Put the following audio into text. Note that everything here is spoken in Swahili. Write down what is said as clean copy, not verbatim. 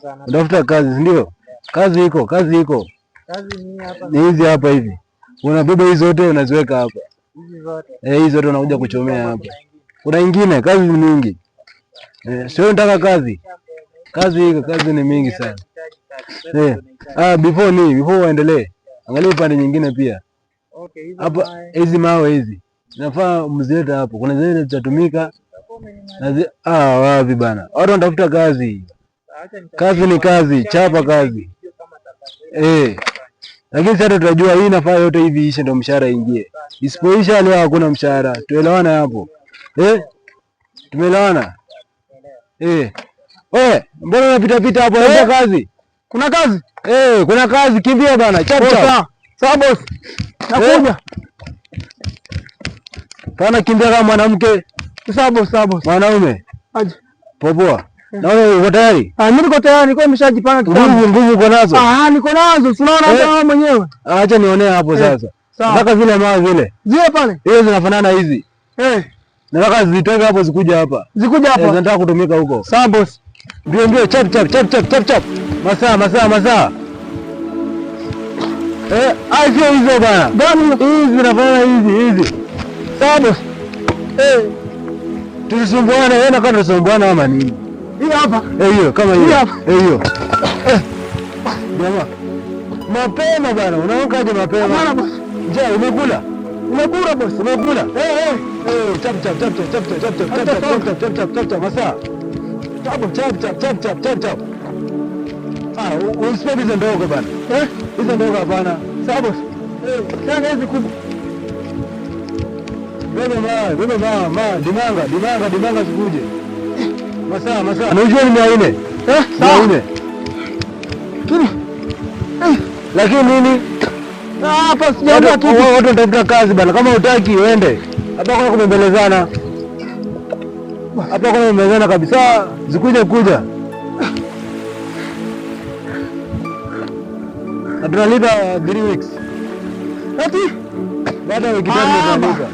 Unatafuta kazi, si ndio? Kazi iko, kazi iko. Ni hizi hapa hivi. Unabeba hizi zote unaziweka hapa. Hizi zote. Hizi zote unakuja kuchomea hapa. Kuna ingine, kazi ni mingi. Sio nataka kazi. Kazi iko, kazi ni mingi sana. Before uendelee. Angalia upande nyingine pia. Okay, hapa hizi mawe hizi. Nafaa mzileta hapo. Kuna zile zitatumika. Wapi bana. Watu wanatafuta kazi. Kazi ni kazi, chapa kazi. Lakini sasa tutajua hii nafaa yote hivi ishe ndio mshahara ingie. Isipoisha leo hakuna mshahara. Tuelewana hapo. Tumeelewana? Mbona unapita pita hapo? Ndio kazi. Kuna kazi? Kuna kazi, kimbia bana. Chap chap. Sawa boss. Nakuja. Pana kimbia kama mwanamke. Sawa boss. Mwanaume. Aje. Popoa. Naona uko tayari? Mimi niko tayari, niko nimeshajipanga kitambo. Nguvu uko nazo? Niko nazo. Unaona hata mwenyewe. Acha nionee hapo sasa. Nataka zile mawe zile. Zile pale? Hizo zinafanana hizi. Nataka zitoke hapo zikuja hapa. Zikuja hapa. Nataka kutumika huko. Sawa boss. Ndio chap. Masaa. Sio hizo bana. Hizi zinafanana hizi. Sawa boss. Tusumbuane, wewe na kama tusumbuane ama nini? Hii hapa. Hiyo kama hiyo. Hiyo. Jamaa. Mapema bana, unaokaje mapema? Bana boss. Je, umekula? Umekula boss, umekula? Chap. Masaa. Chap. Usipe hizo ndogo bana. Hizo ndogo hapana. Sawa boss. Sasa hizi kubwa. Bebe ma, dimanga sikuje. Masaa. Unajua ni 400. Sawa. 400. Kini? Lakini nini? Hapa sijaona kitu. Watu wanatafuta kazi bana. Kama hutaki uende. Hapa kuna kubembelezana. Hapa kuna kubembelezana kabisa. Zikuja kuja. Na tunalipa 3 weeks. Ati? Baada ya wiki tatu tunalipa.